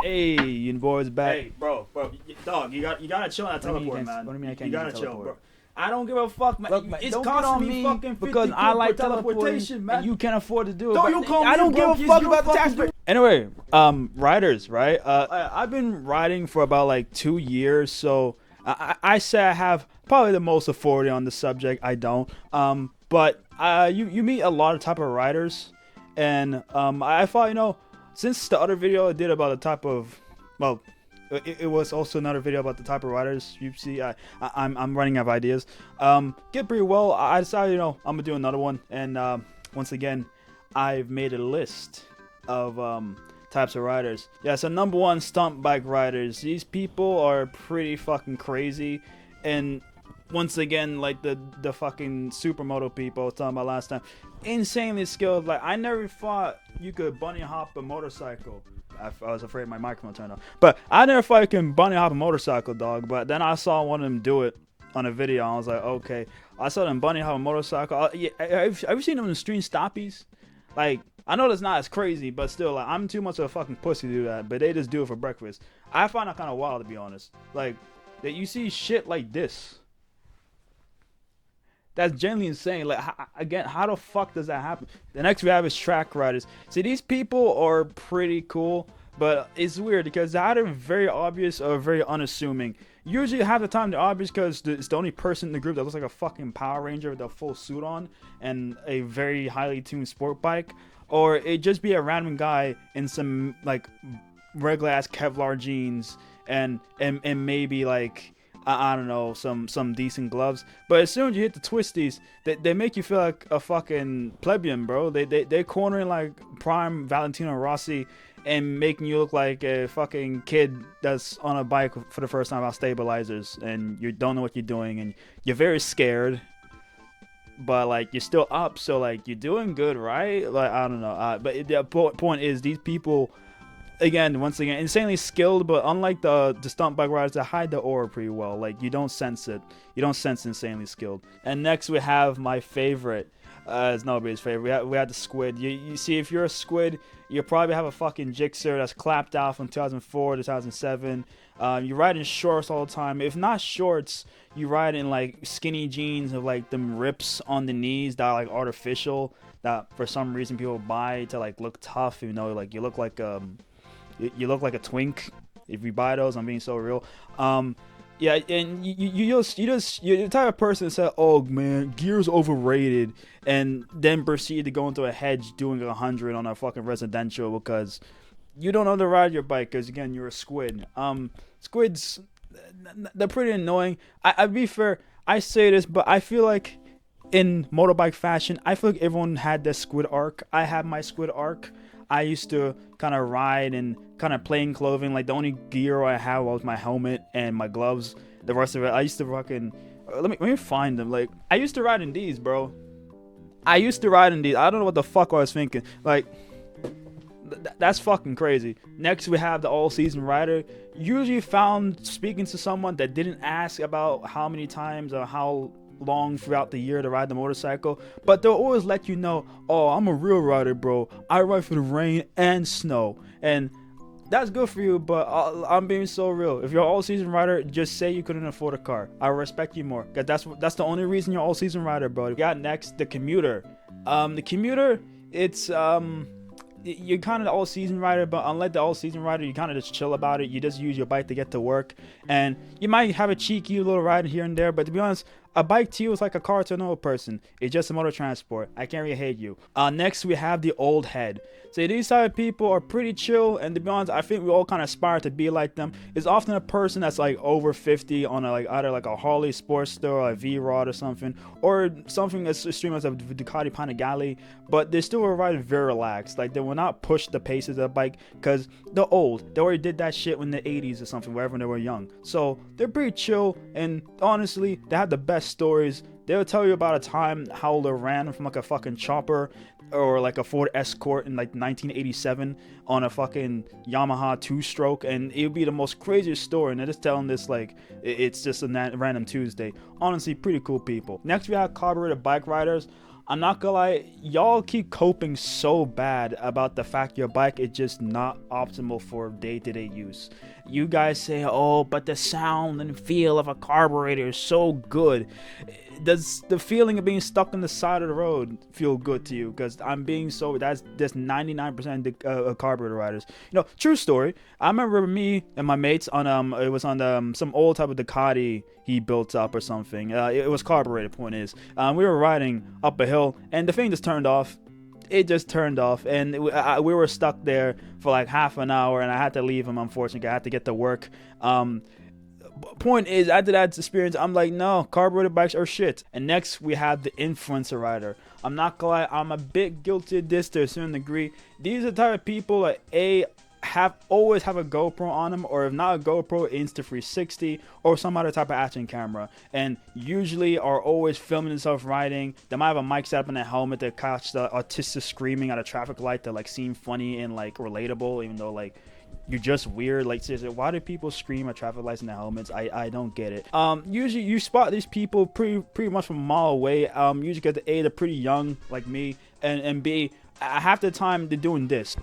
Hey, you boys back. Hey, bro, dog, you gotta chill on that teleport, man. What do you mean I can't You gotta use chill, teleport? bro. I don't give a fuck, man. Look, man, It's don't get costing on me me fucking 50 because I quid like per teleportation, man. and you can't afford to do it. Don't but you call me I don't give broke, a you fuck about the fucking tax. Anyway, riders, right? I've been riding for about like 2 years, so I say I have probably the most authority on the subject. I don't. But you meet a lot of type of riders, and I thought, since the other video I did about the type of, well, it was also another video about the type of riders you see. I'm running out of ideas. Get pretty well. I decided, I'm gonna do another one, and once again, I've made a list of types of riders. Yeah, so number one, Stump bike riders. These people are pretty fucking crazy, and once again, like the fucking supermoto people I was talking about last time, insanely skilled. Like, I never thought you could bunny hop a motorcycle. I was afraid my microphone turned off, but I never thought you can bunny hop a motorcycle, dog. But then I saw one of them do it on a video, and I was like, okay. I saw them bunny hop a motorcycle. Yeah, have you seen them in stream stoppies? Like, I know that's not as crazy, but still, like, I'm too much of a fucking pussy to do that. But they just do it for breakfast. I find that kind of wild, to be honest. Like, that you see shit like this. That's genuinely insane. Like, again, how the fuck does that happen? The next we have is track riders. See, these people are pretty cool, but it's weird because they're either very obvious or very unassuming. Usually half the time they're obvious because it's the only person in the group that looks like a fucking Power Ranger with a full suit on and a very highly tuned sport bike. Or it just be a random guy in some, like, regular ass Kevlar jeans and maybe, like, I don't know, some decent gloves. But as soon as you hit the twisties, they make you feel like a fucking plebeian, bro. They're cornering like prime Valentino Rossi and making you look like a fucking kid that's on a bike for the first time without stabilizers, and you don't know what you're doing, and you're very scared, but like you're still up, so like you're doing good, right? Like, I don't know, but the point is, these people, again, once again, insanely skilled, but unlike the stunt bike riders, they hide the aura pretty well. Like, you don't sense it. You don't sense insanely skilled. And next we have my favorite. It's nobody's favorite. We had the Squid. You see, if you're a Squid, you probably have a fucking Jixer that's clapped out from 2004 to 2007. You ride in shorts all the time. If not shorts, you ride in like skinny jeans with like them rips on the knees that are like artificial, that for some reason people buy to like look tough, even though like you look like you look like a twink if you buy those. I'm being so real. Yeah, and you're the type of person that said, "Oh man, gear's overrated," and then proceed to go into a hedge doing 100 on a fucking residential because you don't know how to ride your bike. Because again, you're a squid. Squids, they're pretty annoying. I'd be fair. I say this, but I feel like in motorbike fashion, I feel like everyone had their squid arc. I have my squid arc. I used to kind of ride in kind of plain clothing. Like, the only gear I had was my helmet and my gloves. The rest of it, I used to fucking... Let me find them. Like, I used to ride in these, bro. I used to ride in these. I don't know what the fuck I was thinking. Like, that's fucking crazy. Next, we have the Allseason Rider. Usually found speaking to someone that didn't ask about how many times or how long throughout the year to ride the motorcycle, but they'll always let you know, oh, I'm a real rider, bro. I ride for the rain and snow, and that's good for you. But I'm being so real. If you're an all-season rider, just say you couldn't afford a car. I respect you more, because that's the only reason you're all-season rider, bro. We got next the Commuter. The Commuter, it's you're kind of the all-season rider, but unlike the all-season rider, you kind of just chill about it. You just use your bike to get to work, and you might have a cheeky little ride here and there, but to be honest, a bike to you is like a car to another person. It's just a motor transport. I can't really hate you. Next, we have the old head. So these type of people are pretty chill, and to be honest, I think we all kind of aspire to be like them. It's often a person that's like over 50 on a, like, either like a Harley Sportster or a V-Rod or something as extreme as a Ducati Panigale, but they still ride very relaxed. Like, they will not push the paces of the bike because they're old. They already did that shit in the 80s or something, wherever they were young. So they're pretty chill, and honestly, they have the best stories. They'll tell you about a time how they ran from like a fucking chopper or like a Ford Escort in like 1987 on a fucking Yamaha 2-stroke, and it would be the most craziest story, and they're just telling this like it's just a random Tuesday. Honestly, pretty cool people. Next we have Carburetor bike riders. I'm not gonna lie, y'all keep coping so bad about the fact your bike is just not optimal for day-to-day use. You guys say, oh, but the sound and feel of a carburetor is so good. Does the feeling of being stuck on the side of the road feel good to you? Because I'm being so, that's 99% of carburetor riders. You know, true story. I remember me and my mates on it was on some old type of Ducati he built up or something. It was carburetor. Point is, we were riding up a hill and the thing just turned off. It just turned off, and we were stuck there for like half an hour, and I had to leave him. Unfortunately, I had to get to work. Point is, after that experience, I'm like, no, carburetor bikes are shit. And next we have the influencer rider. I'm not gonna lie, I'm a bit guilty of this to a certain degree. These are the type of people that always have a GoPro on them, or if not a GoPro, Insta360 or some other type of action camera, and usually are always filming themselves riding. They might have a mic set up in their helmet to catch the autistic screaming at a traffic light to like seem funny and like relatable, even though like you're just weird. Like, seriously, why do people scream at traffic lights in their helmets? I don't get it. Usually you spot these people pretty much from a mile away. Usually because A, they're pretty young like me, and B, half the time they're doing this.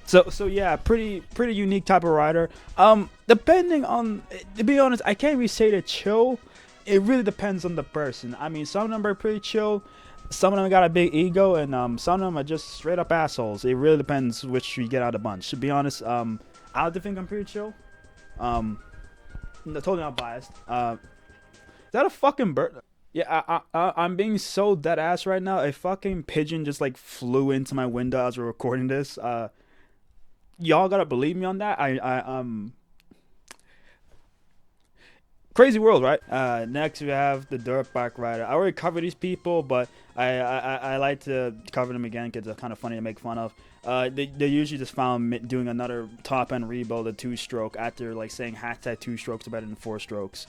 So yeah, pretty unique type of rider. Depending on, to be honest, I can't really say they're chill. It really depends on the person. I mean, some of them are pretty chill. Some of them got a big ego, and some of them are just straight up assholes. It really depends which you get out of the bunch. To be honest, I like to think I'm pretty chill. Totally not biased. Is that a fucking bird? Yeah, I'm being so dead ass right now. A fucking pigeon just like flew into my window as we're recording this. Y'all gotta believe me on that. Crazy world, right? Next we have the DBack Rider. I already covered these people, but I like to cover them again because they're kind of funny to make fun of. They usually just found doing another top end rebuild, a 2-stroke, after like saying hashtag 2 strokes are better than 4 strokes.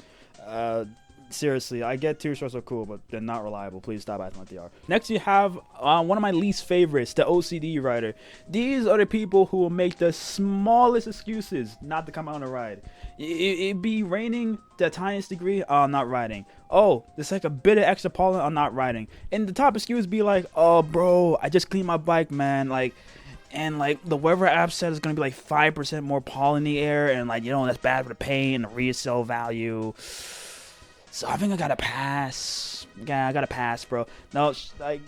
Seriously, I get 2 strokes are cool, but they're not reliable. Please stop acting like they are. Next, you have one of my least favorites, the OCD Rider. These are the people who will make the smallest excuses not to come out on a ride. It be raining to the tiniest degree, I'm not riding. Oh, there's like a bit of extra pollen, I'm not riding. And the top excuse be like, oh, bro, I just cleaned my bike, man. And like the weather app said it's gonna be like 5% more pollen in the air, and like, you know, that's bad for the paint and the resale value. So I think I gotta pass. Yeah, I gotta pass, bro. No, like,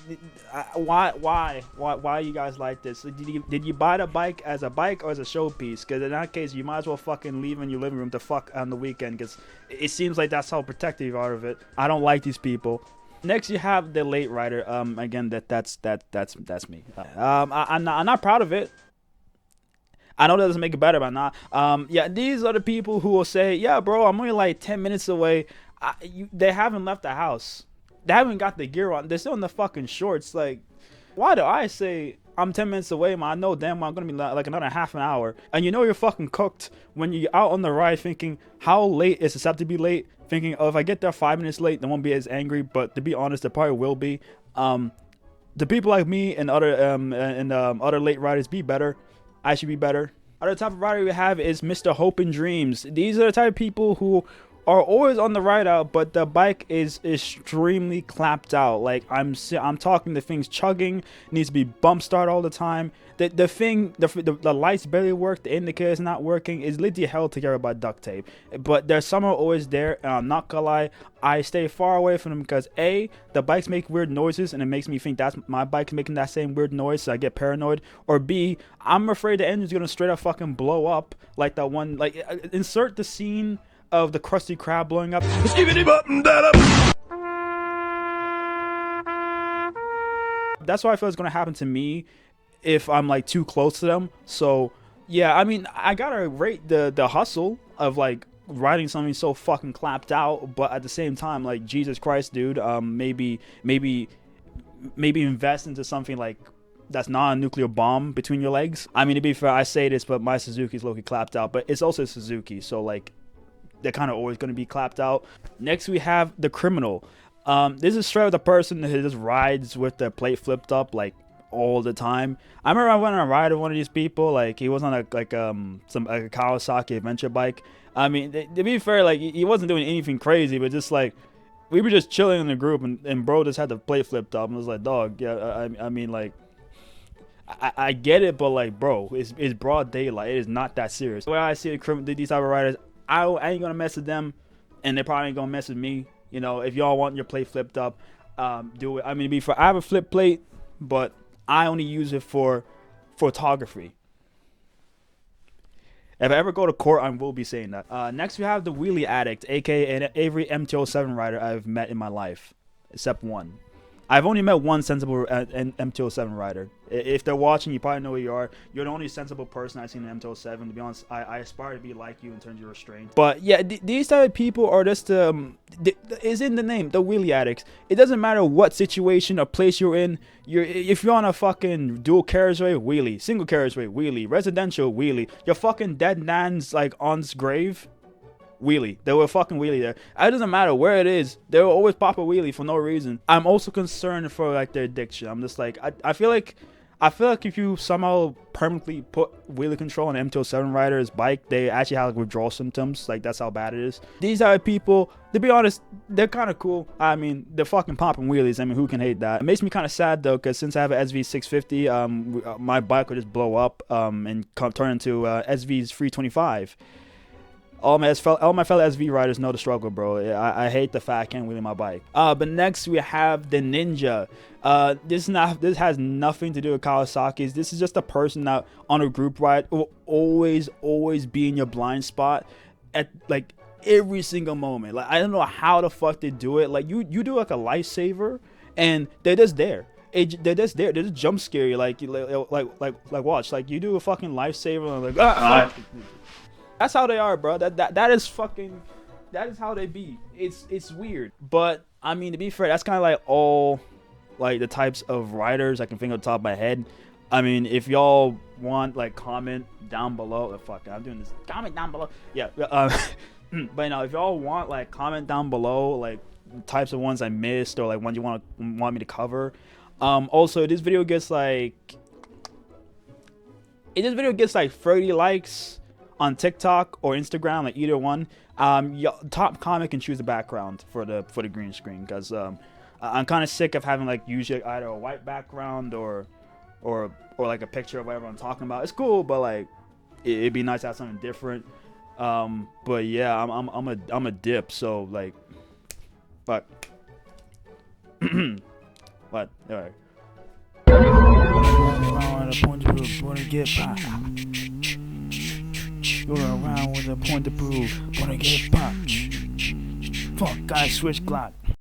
why you guys like this? Did you buy the bike as a bike or as a showpiece? Because in that case, you might as well fucking leave in your living room to fuck on the weekend. Because it seems like that's how protective you are of it. I don't like these people. Next, you have the late rider. Again, that's me. I'm not proud of it. I know that doesn't make it better, but not. Yeah, these are the people who will say, yeah, bro, I'm only like 10 minutes away. They haven't left the house. They haven't got the gear on. They're still in the fucking shorts. Like, why do I say I'm 10 minutes away, man? I know damn well I'm gonna be like another half an hour. And you know you're fucking cooked when you're out on the ride thinking, how late is it set to be late? Thinking, oh, if I get there 5 minutes late, they won't be as angry. But to be honest, they probably will be. The people like me and other late riders, be better. I should be better. Other type of rider we have is Mr. Hope and Dreams. These are the type of people who are always on the ride out, but the bike is extremely clapped out. Like, I'm talking, the thing's chugging, needs to be bump start all the time. The lights barely work, the indicator's not working. It's literally hell to care about duct tape. But there's someone always there, and I'm not gonna lie, I stay far away from them because A, the bikes make weird noises, and it makes me think that's my bike's making that same weird noise, so I get paranoid. Or B, I'm afraid the engine's gonna straight up fucking blow up, like that one. Like, insert the scene of the Krusty Krab blowing up. That's why I feel it's gonna happen to me if I'm like too close to them. So yeah, I mean, I gotta rate the hustle of like riding something so fucking clapped out, but at the same time, like, Jesus Christ, dude, maybe invest into something like that's not a nuclear bomb between your legs. I mean, to be fair, I say this, but my Suzuki's low-key clapped out, but it's also Suzuki, so like, they're kind of always going to be clapped out. Next, we have the criminal. This is straight up the person who just rides with the plate flipped up like all the time. I remember I went on a ride with one of these people. Like, he was on a Kawasaki adventure bike. I mean, to be fair, like, he wasn't doing anything crazy, but just like, we were just chilling in the group, and bro just had the plate flipped up, and was like, dog, yeah, I mean, like, I get it, but like, bro, it's broad daylight. It is not that serious. The way I see these type of riders, I ain't gonna mess with them, and they probably ain't gonna mess with me. You know, if y'all want your plate flipped up, do it. I mean, I have a flip plate, but I only use it for photography. If I ever go to court, I will be saying that. Next, we have the Wheelie Addict, aka every MT-07 rider I've met in my life, except one. I've only met one sensible MT-07 rider. If they're watching, you probably know who you are. You're the only sensible person I've seen in MT-07. To be honest, I aspire to be like you in terms of your restraint. But yeah, these type of people are just is in the name, the Wheelie Addicts. It doesn't matter what situation or place you're in. If you're on a fucking dual carriageway, wheelie, single carriageway, wheelie, residential, wheelie. Your fucking dead nan's like aunt's grave, wheelie. They will fucking wheelie there. It doesn't matter where it is. They will always pop a wheelie for no reason. I'm also concerned for like their addiction. I'm just like, I feel like if you somehow permanently put wheelie control on an MT-07 rider's bike, they actually have like withdrawal symptoms. Like, that's how bad it is. These are people, to be honest, they're kind of cool. I mean, they're fucking popping wheelies. I mean, who can hate that? It makes me kind of sad though, because since I have an SV650, my bike would just blow up and turn into SV's 325. All my fellow SV riders know the struggle, bro. I hate the fact I can't wheelie my bike. But next we have the Ninja. This has nothing to do with Kawasaki's. This is just a person that on a group ride will always be in your blind spot at like every single moment. Like, I don't know how the fuck they do it. Like, you do like a lifesaver, and they're just there. They're just there. They just jump scare you. Like watch. Like, you do a fucking lifesaver, and like that's how they are, bro. That is how they be. It's weird. But I mean, to be fair, that's kind of like all like the types of riders I can think of the top of my head. I mean, if y'all want, like, comment down below. Fuck, I'm doing this. Comment down below. Yeah. But you know, if y'all want, like, comment down below, like, types of ones I missed or like ones you want me to cover. Also, this video gets like 30 likes on TikTok or Instagram, like either one. Top comment can choose the background for the green screen, because I'm kind of sick of having like usually either a white background or like a picture of whatever I'm talking about. It's cool, but like it'd be nice to have something different. But yeah, I'm a dip, so like, but but all right. You're around with a point to prove, wanna get popped. Fuck, guys, switch Glock.